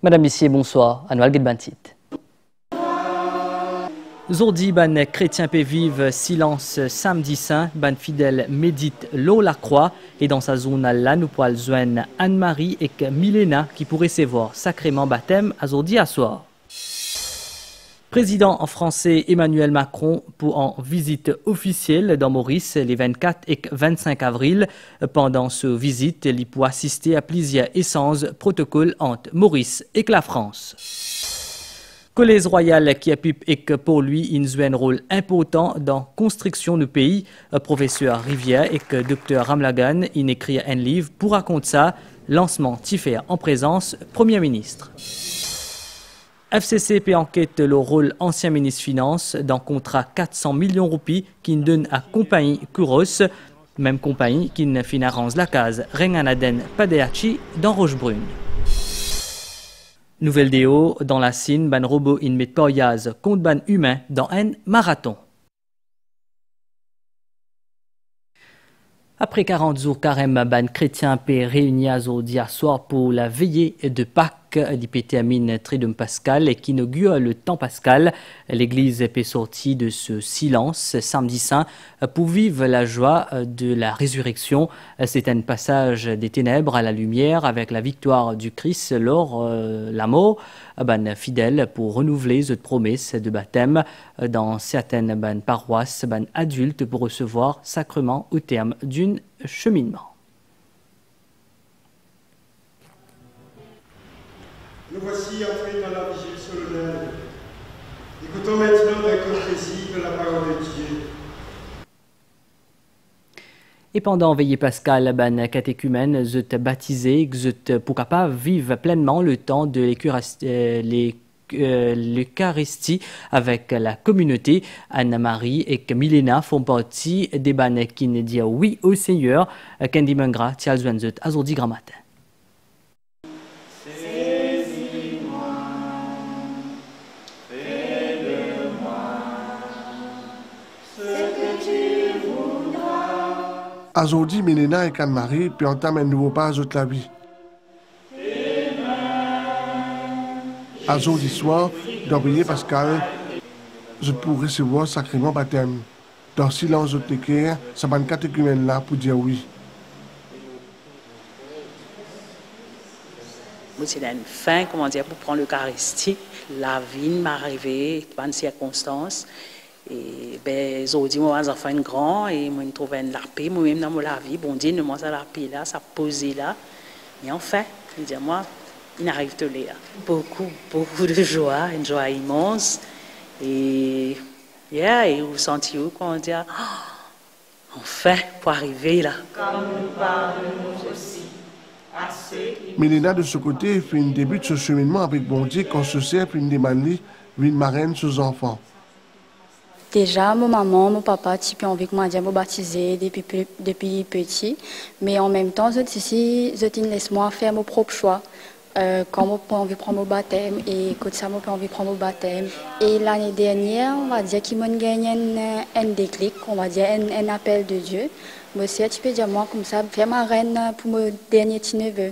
Madame, Messieurs, bonsoir. Anoual Gedbantit. Zordi, ban chrétien pe vive silence samedi saint, ban fidèle médite l'eau la croix et dans sa zone là nous pouvons joindre Anne-Marie et Milena qui pourraient recevoir sacrément baptême à Zordi à soir. Président en français Emmanuel Macron pour en visite officielle dans Maurice les 24 et 25 avril. Pendant ce visite, il pourra assister à plusieurs essences protocoles entre Maurice et la France. Collège royal qui a pu et que pour lui il joue un rôle important dans la construction du pays. Professeur Rivière et que docteur Ramlagan il écrit un livre pour raconter ça. Lancement Tiffer en présence Premier ministre. FCC peut enquête le rôle ancien ministre Finance dans contrat 400 millions de roupies qui donne à compagnie Kuros, même compagnie qui ne finance la case Renganaden Padeachi dans Rochebrune. Nouvelle déo dans la Sine, ban robot in met poyaz contre ban humain dans un marathon. Après 40 jours carême, ban chrétien peut réunir aujourd'hui soir pour la veillée de Pâques d'IPT Amine Tridum Pascal et qui inaugure le temps pascal. L'église est sortie de ce silence samedi saint pour vivre la joie de la résurrection. C'est un passage des ténèbres à la lumière avec la victoire du Christ lors la mort. Ban fidèle pour renouveler cette promesse de baptême dans certaines ban paroisses, ban adultes pour recevoir sacrement au terme d'un cheminement. Nous voici entrés dans la vigile solennelle. Écoutons maintenant d'un cœur paisible la parole de Dieu. Et pendant veillée pascal, ban catéchumène, zut baptisé, zut pour capable vivre pleinement le temps de l'Eucharistie avec la communauté. Anne-Marie et Milena font partie des ban qui ne disent oui au Seigneur. Kendi Mengra, Tialzuen zut azordi grammatin. Aujourd'hui, Milena et Anne-Marie puis entament un nouveau pas de la vie. Aujourd'hui soir, dans veillée pascal, je pourrais recevoir sacrément baptême. Dans silence de l'équerre, ça va une catéchumène là pour dire oui. C'est une fin, comment dire, pour prendre l'Eucharistie. La vie m'est arrivée, dans ces circonstances. Et ben, aujourd'hui, moi, j'ai fait un grand et moi, je trouve une larpée, moi-même dans ma vie. Bon Dieu, moi, ça larpée là, ça posé là. Et enfin, je dis, moi, il arrive de là. Beaucoup de joie, une joie immense. Et, et vous sentez où, comment dire, enfin, pour arriver là. Comme nous parlons aussi. Milena, de ce côté, fait un début de ce cheminement avec bon Dieu quand se sert une demande, une marraine ses enfants. Déjà, mon maman, mon papa, tu peux envie que moi me baptiser depuis petit, mais en même temps, je laisse-moi faire mon propre choix. Quand j'ai envie de prendre mon baptême et quand ça j'ai envie de prendre mon baptême. Et l'année dernière, on va dire qu'il m'a gagné un déclic, on va dire un appel de Dieu. Monsieur, tu peux dire moi comme ça, faire ma reine pour mon dernier petit neveu.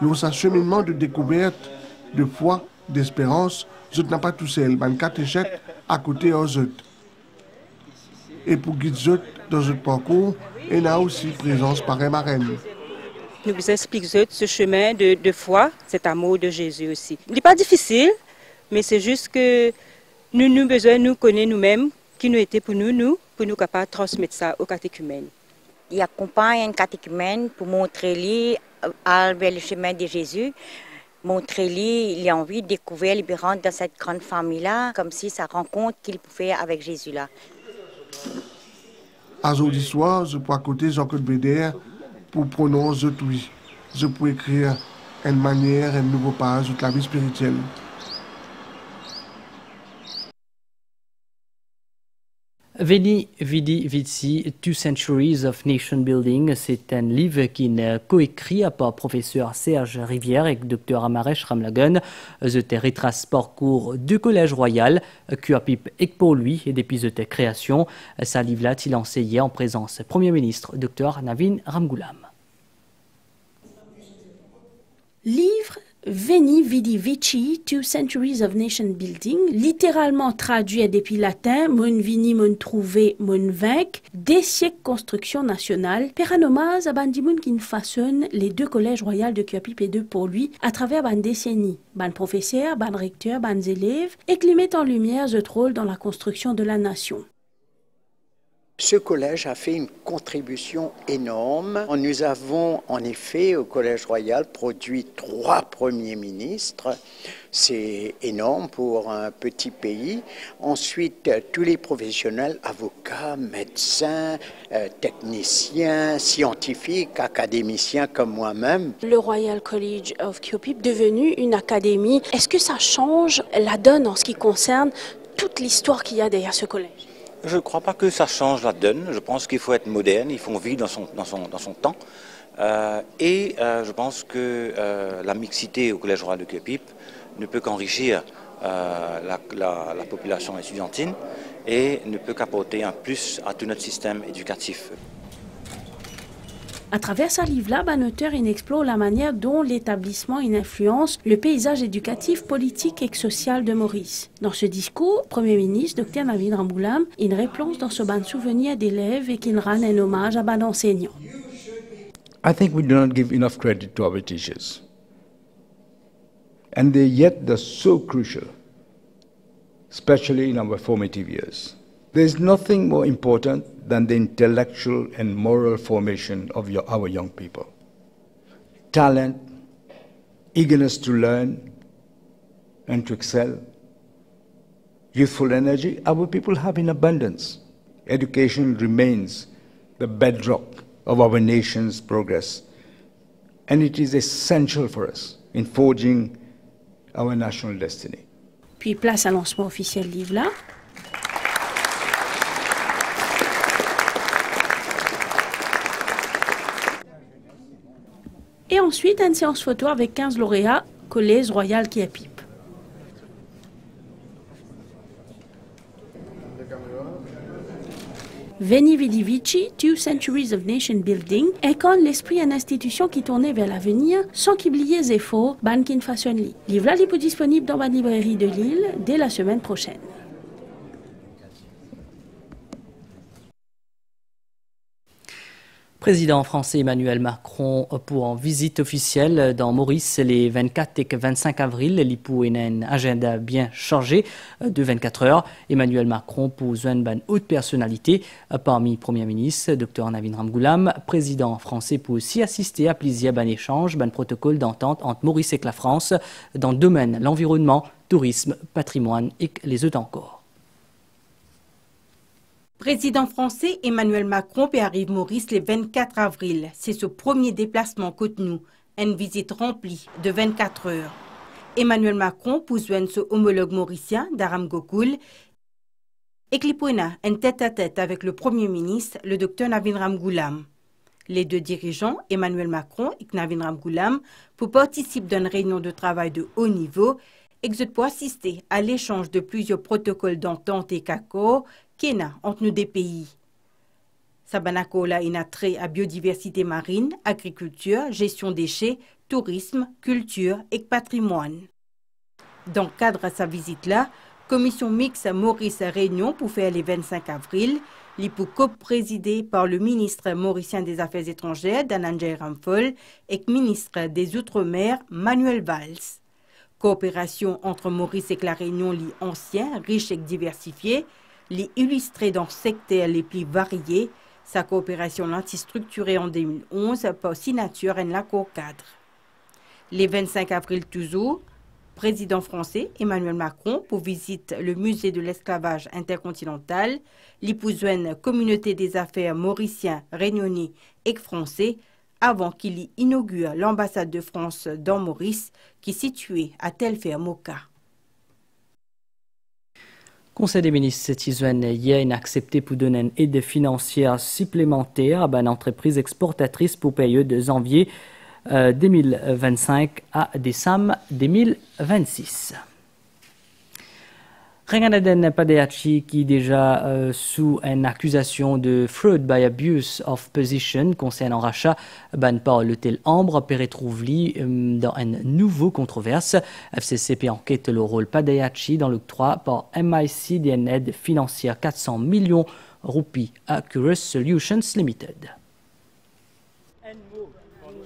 Dans un cheminement de découverte, de foi, d'espérance, je n'ai pas tout seul, ban catéchète à côté aux autres. Et pour guider les autres dans ce parcours, il y a aussi présence par un marraine. Nous vous expliquons ce chemin de foi, cet amour de Jésus aussi. Il n'est pas difficile, mais c'est juste que nous avons besoin de nous connaître nous-mêmes, qui nous était pour nous capables de transmettre ça aux catéchumènes. Il accompagne un catéchumène pour montrer vers le chemin de Jésus. Montrer-lui, il a envie de découvrir, il rentre dans cette grande famille-là, comme si ça rencontre qu'il pouvait faire avec Jésus-là. Aujourd'hui soir, je peux à côté Jean-Claude Bédère pour prononcer oui. Je peux écrire une manière, une nouvelle page de la vie spirituelle. Veni, Vidi, Vici, Two Centuries of Nation Building, c'est un livre qui est coécrit par professeur Serge Rivière et docteur Amaresh Ramlagan. Je retrace parcours du Collège Royal, qui a pip et pour lui et depuis cette création. Sa livre-là, il enseignait en présence Premier ministre, docteur Navin Ramgoolam. Livre Veni Vidi Vici, 2 Centuries of Nation Building, littéralement traduit depuis latin, mon vini, mon trouvé, mon vainc, des siècles construction nationale, Peranomaz à Bandimoun qui façonne les 2 collèges royaux de Kuapi P2 pour lui à travers ban décennies, ban professeurs, ban recteurs, ban élèves, et qui met en lumière ce rôle dans la construction de la nation. Ce collège a fait une contribution énorme. Nous avons en effet au Collège Royal produit 3 premiers ministres. C'est énorme pour un petit pays. Ensuite, tous les professionnels, avocats, médecins, techniciens, scientifiques, académiciens comme moi-même. Le Royal College of Kuapi devenu une académie, est-ce que ça change la donne en ce qui concerne toute l'histoire qu'il y a derrière ce collège? Je ne crois pas que ça change la donne. Je pense qu'il faut être moderne, il faut vivre dans son temps. Je pense que la mixité au Collège Royal de Kuapi ne peut qu'enrichir la population étudiantine et ne peut qu'apporter un plus à tout notre système éducatif. À travers ce livre-là, l'auteur explore la manière dont l'établissement influence le paysage éducatif, politique et social de Maurice. Dans ce discours, le Premier ministre, Dr Navin Ramgoolam, il replonge dans ce ban souvenir d'élèves et qu'il rend un hommage à ban enseignants. I think we do not give enough credit to our teachers. And they're so crucial, especially in our formative years. There is nothing more important than the intellectual and moral formation of our young people. Talent, eagerness to learn and to excel, youthful energy, our people have in abundance. Education remains the bedrock of our nation's progress, and it is essential for us in forging our national destiny. Puis place à lancement officiel du livre-là. Et ensuite, une séance photo avec 15 lauréats, Collège Royal Kuapi. Veni Vidi Vici, 2 Centuries of Nation Building, incarne l'esprit d'une institution qui tournait vers l'avenir sans qu'oublier les efforts Bankin Fashion Lee. Livre là est disponible dans ma librairie de Lille dès la semaine prochaine. Président français Emmanuel Macron pour une visite officielle dans Maurice les 24 et 25 avril. L'IPO a un agenda bien chargé de 24 heures. Emmanuel Macron pour une haute personnalité parmi Premier ministre, Dr Navin Ramgoolam, président français pour aussi assister à plusieurs échanges, protocole d'entente entre Maurice et la France dans le domaine l'environnement, tourisme, patrimoine et les autres encore. Président français Emmanuel Macron arrive Maurice le 24 avril. C'est ce premier déplacement Cotonou, une visite remplie de 24 heures. Emmanuel Macron joindre son homologue mauricien Daram Gokoul et Clipona un tête-à-tête avec le Premier ministre, le Dr Navin Ramgoolam. Les 2 dirigeants, Emmanuel Macron et Navin Ramgoolam, pour participer d'une réunion de travail de haut niveau et pour assister à l'échange de plusieurs protocoles d'entente et accords qu'il y a entre nos 2 pays. Sabanakola a trait à biodiversité marine, agriculture, gestion des déchets, tourisme, culture et patrimoine. Dans le cadre de sa visite-là, commission mixte Maurice Réunion pour faire le 25 avril, l'IPO co-présidée par le ministre mauricien des Affaires étrangères, Dananjay Ramphol, et le ministre des Outre-mer, Manuel Valls. Coopération entre Maurice et la Réunion, les anciens, riches et diversifiés, les illustrés dans le secteur les plus variés, sa coopération structurée en 2011 par signature en l'accord cadre. Le 25 avril toujours, président français Emmanuel Macron pour visite le musée de l'esclavage intercontinental, l'Ipouzoine communauté des affaires mauricien, réunionnais et français, avant qu'il y inaugure l'ambassade de France dans Maurice, qui est située à Telfer-Moka. Conseil des ministres Tizouane a accepté pour donner une aide financière supplémentaire à une entreprise exportatrice pour période de janvier 2025 à décembre 2026. Renganaden Padeachi, qui déjà sous une accusation de fraud by abuse of position concernant rachat ban par l'hôtel Ambre, Pérétrouvli dans une nouvelle controverse. FCCP enquête le rôle Padeachi dans l'octroi par MIC d'une aide financière 400 millions roupies à Curus Solutions Limited.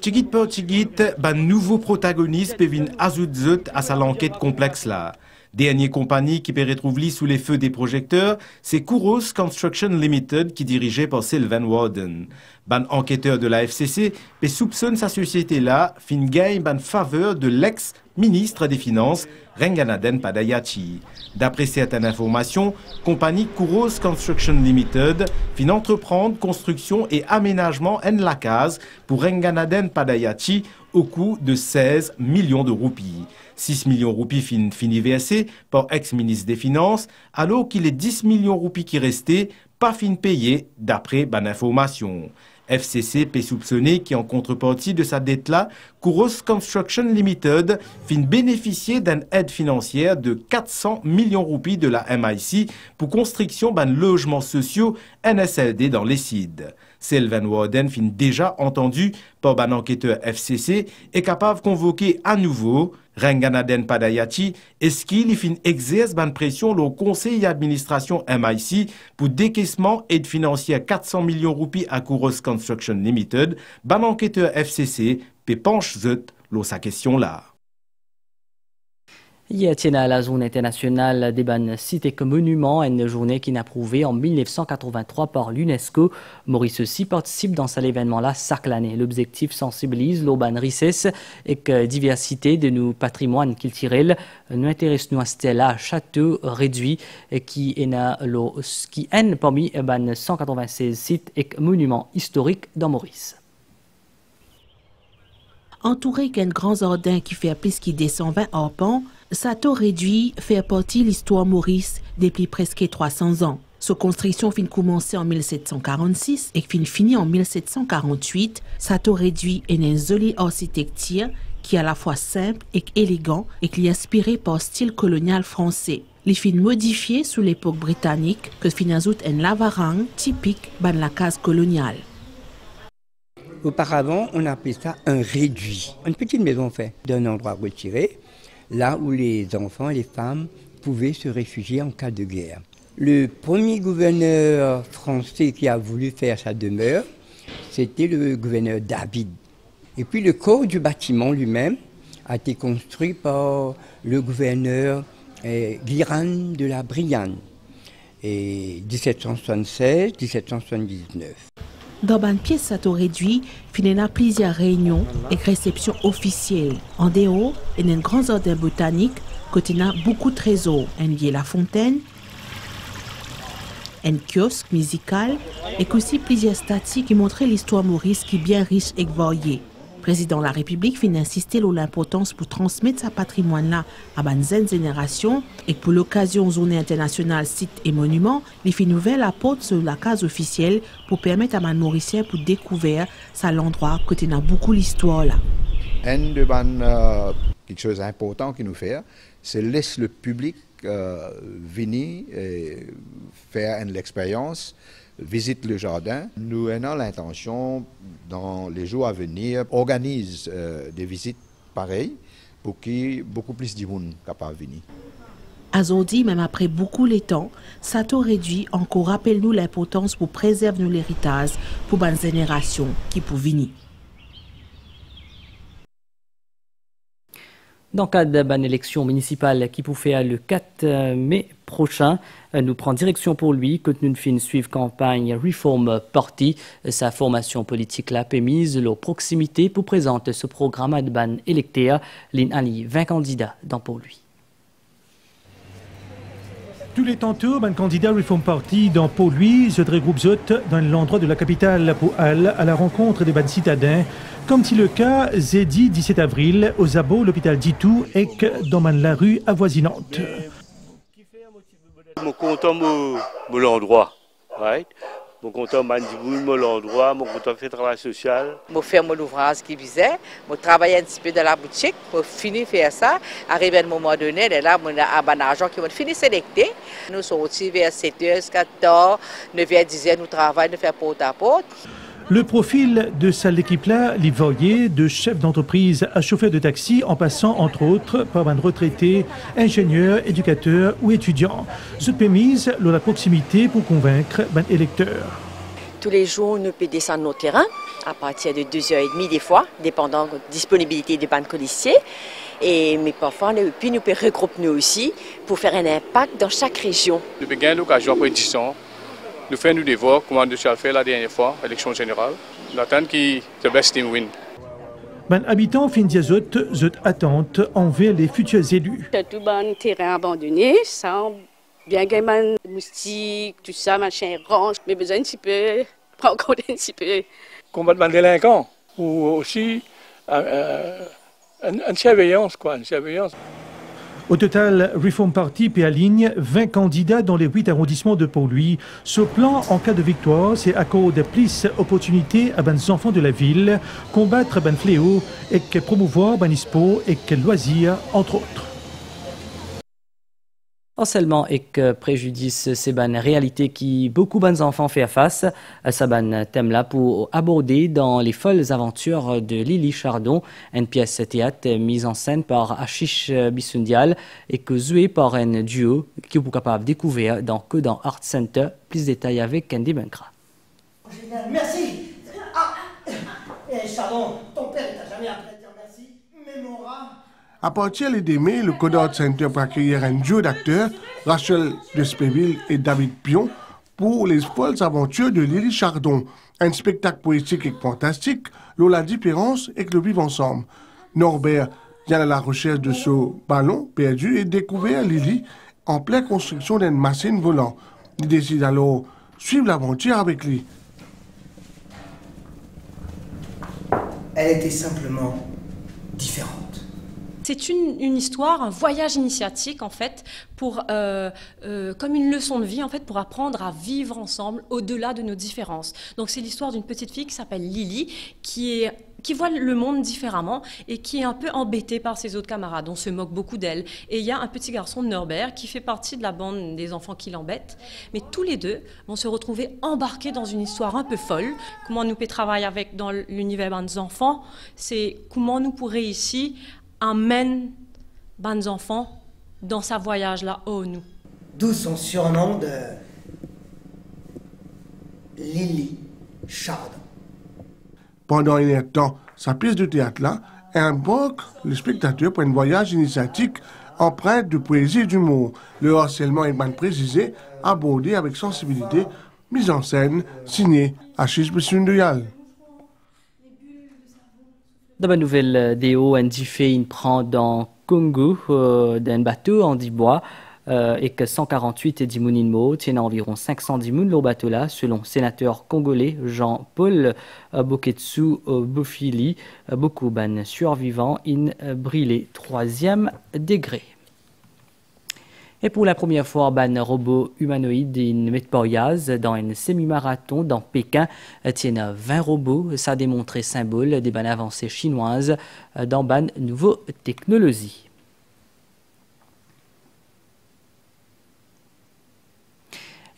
Tigit per tigit, ban nouveau protagoniste peut venir ajouter à sa l'enquête complexe là. Dernière compagnie qui peut retrouver sous les feux des projecteurs, c'est Kouros Construction Limited qui dirigeait par Sylvain Warden. Ban enquêteur de la FCC peut soupçonne sa société là, fin gagne ban faveur de l'ex-ministre des Finances, Renganaden Padeachi. D'après certaines informations, compagnie Kouros Construction Limited fin entreprendre construction et aménagement en la case pour Renganaden Padeachi au coût de 16 millions de roupies. 6 millions de roupies fini versés par ex-ministre des Finances, alors qu'il est 10 millions de roupies qui restaient pas fin payés d'après ban information. FCC peut soupçonner qu'en contrepartie de sa dette-là, Kouros Construction Limited fin bénéficier d'une aide financière de 400 millions de roupies de la MIC pour construction d'un logement sociaux NSLD dans les CID. Sylvain Warden fin déjà entendu par un enquêteur FCC est capable de convoquer à nouveau Renganaden Padeachi est-ce qu'il fin exerce une pression au conseil d'administration MIC pour décaissement aide financière 400 millions de roupies à Kouros Construction Limited, ban enquêteur FCC peut penche sa question là. Hier, tient à la zone internationale des ban sites et monuments, une journée qui n'a approuvée en 1983 par l'UNESCO. Maurice aussi participe dans cet événement-là chaque année. L'objectif sensibilise l'urban richesse et que diversité de nos patrimoines culturels. Nous intéressons à ce château réduit qui est parmi ban 196 sites et monuments historiques dans Maurice. Entouré d'un grand jardin qui fait plus qu'il descend 20 arpents, Château réduit fait partie de l'histoire Maurice depuis presque 300 ans. Sa construction fin commencé en 1746 et fin fini en 1748. Château réduit est une jolie architecture qui est à la fois simple et élégant et qui est inspiré par le style colonial français. Les fin modifié sous l'époque britannique que fin ajoute un lavarang typique de la case coloniale. Auparavant, on appelait ça un réduit. Une petite maison faite d'un endroit retiré, là où les enfants et les femmes pouvaient se réfugier en cas de guerre. Le premier gouverneur français qui a voulu faire sa demeure, c'était le gouverneur David. Et puis le corps du bâtiment lui-même a été construit par le gouverneur Guiran de la Brianne, et 1776-1779. Dans une pièce château réduit, il y a plusieurs réunions et réceptions officielles. En dehors, il y a un grand jardin botanique qui a beaucoup de trésors. Un lieu la fontaine, un kiosque musical et aussi plusieurs statues qui montraient l'histoire Maurice qui est bien riche et variée. Le président de la République fin insister sur l'importance pour transmettre sa patrimoine-là à une jeune génération et pour l'occasion journée internationale sites et monuments, il fait nouvelle apporte sur la case officielle pour permettre à un Mauricien pour découvrir ça l'endroit que tu as beaucoup l'histoire là. Quelque chose d'important qu'il nous fait, c'est laisser le public venir et faire l'expérience. Visite le jardin. Nous avons l'intention, dans les jours à venir, organiser des visites pareilles pour qu'il y ait beaucoup plus de monde capable de venir. Aujourd'hui, même après beaucoup de temps, Château réduit encore rappelle-nous l'importance pour préserver l'héritage pour une génération qui peut venir. Dans le cadre d'une élection municipale qui peut faire le 4 mai prochain, nous prenons direction pour lui, que nous fin suivre campagne Reform Party. Sa formation politique l'a permise leur proximité pour présenter ce programme de ban électeur. L'INALI 20 candidats dans pour lui. Tous les tantôt, un candidat Reform Party dans pour lui, se regroupe dans l'endroit de la capitale pour à la rencontre des ban citadins. Comme c'est le cas, jeudi 17 avril, aux abords l'hôpital d'Itou et dans la rue avoisinante. Je suis content de l'endroit. Right? Mon content Mandibou, mon endroit, mon content fait travail social. Je fais mon ouvrage qui visait, je travaille un petit peu dans la boutique, je finis de faire ça. Arrivé à un moment donné, là, on a un agent qui m'a fini de sélecter. Nous sommes sortis vers 7h, 14h, 9h, 10h, nous travaillons, nous faisons porte à porte. Le profil de cette équipe-là, les voyez, de chef d'entreprise à chauffeur de taxi, en passant entre autres par un retraité, ingénieur, éducateur ou étudiant. Ce permise la proximité pour convaincre les électeurs. Tous les jours, nous pouvons descendre nos terrains à partir de 2h30 des fois, dépendant de la disponibilité des bandes policiers. Mais parfois, puis nous pouvons regrouper nous aussi pour faire un impact dans chaque région. Nous avons gagné l'occasion pour édition. Nous faisons des voix, comme nous avons fait la dernière fois, l'élection générale. Nous attendons que le best team win. Les habitants finissent zot attente envers les futurs élus. Tout bon terrain abandonné, sans bien gagner moustiques, tout ça, machin range, mais besoin un petit peu, prendre compte un petit peu. Combattre les délinquants, ou aussi une surveillance, quoi, une surveillance. Au total, Reform Party aligne 20 candidats dans les 8 arrondissements de Port-Louis. Ce plan, en cas de victoire, c'est accorder plus d'opportunités à les enfants de la ville, combattre les fléaux et promouvoir les sports et les loisirs, entre autres. Seulement et que préjudice, c'est une réalité qui beaucoup de enfants font face. C'est un thème là pour aborder dans les folles aventures de Lily Chardon, une pièce théâtre mise en scène par Ashish Bissundial et que jouée par un duo qui est capable de découvrir dans Art Center. Plus de détails avec Candy Benkra. Merci. Chardon, ton père t'a jamais appris à dire merci. Mémora. À partir de mai, le Code Center pour accueillir un duo d'acteurs, Rachel de Spéville et David Pion, pour les folles aventures de Lily Chardon, un spectacle poétique et fantastique, la différence et que le vivre ensemble. Norbert vient à la recherche de ce ballon perdu et découvert Lily en pleine construction d'une machine volante. Il décide alors de suivre l'aventure avec lui. Elle était simplement différente. C'est une histoire, un voyage initiatique en fait, pour, comme une leçon de vie en fait, pour apprendre à vivre ensemble au-delà de nos différences. Donc c'est l'histoire d'une petite fille qui s'appelle Lily, qui voit le monde différemment et qui est un peu embêtée par ses autres camarades. On se moque beaucoup d'elle. Et il y a un petit garçon, Norbert, qui fait partie de la bande des enfants qui l'embêtent. Mais tous les deux vont se retrouver embarqués dans une histoire un peu folle. Comment nous pouvons travailler avec dans l'univers des enfants, c'est comment nous pourrions réussir amène les enfants dans sa voyage là haut nous. D'où son surnom de Lily Chardon. Pendant un heure de temps, sa pièce de théâtre là embarque le spectateur pour un voyage initiatique empreint de poésie et d'humour. Le harcèlement est bien précisé, abordé avec sensibilité, mise en scène, signé Ashish Bissundial. Dans ma nouvelle déo, un diffé prend dans Congo d'un bateau en 10 bois et que 148 dimounines tiennent environ 510 mounes le bateau là, selon sénateur congolais Jean-Paul Boketsu Bofili, beaucoup de survivants in brûlé 3e degré. Et pour la première fois, un robot humanoïde in Metporiaz dans un semi-marathon dans Pékin tient 20 robots. Ça a démontré symbole des avancées chinoises dans ban nouvelles technologies.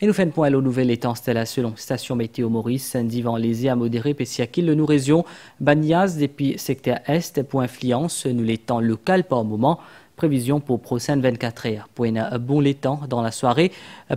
Et nous faisons point aux nouvelles étant selon station météo Maurice, divant léger à modéré, Pessiakil, le nous région, Banyaz, depuis secteur Est, pour influence, nous les temps local par moment. Prévision pour prochaine 24 heures. Pour un bon l'étang dans la soirée,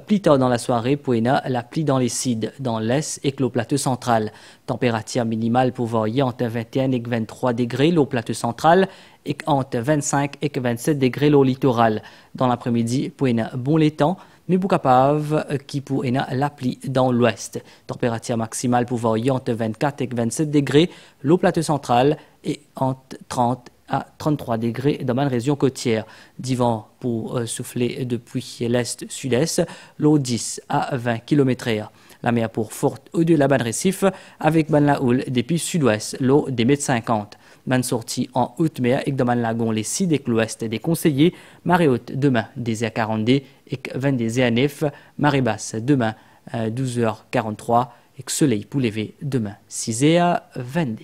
plus tard dans la soirée, pour la pluie dans les cides, dans l'est et le plateau central. Température minimale pour varier entre 21 et 23 degrés au plateau central et entre 25 et 27 degrés au littoral. Dans l'après-midi, pour un bon l'étang, mais pour capable qui pour la pluie dans l'ouest. Température maximale pour varier entre 24 et 27 degrés au plateau central et entre 30 à 33 degrés dans ma région côtière. Divan pour souffler depuis l'est-sud-est, l'eau 10 à 20 km/h. La mer pour forte au-delà de la banne récif avec ban la houle depuis sud-ouest, l'eau des mètres 50. Ban sortie en haute mer et dans ban lagon les 6 et l'ouest des conseillers, marée haute demain des 42 et 20 des 9, marée basse demain 12h43 et que soleil pour lever demain 6h22.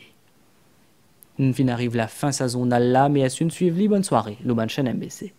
Nous arrive la fin saisonnale là, mais à suivre, bonne soirée, le chaîne MBC.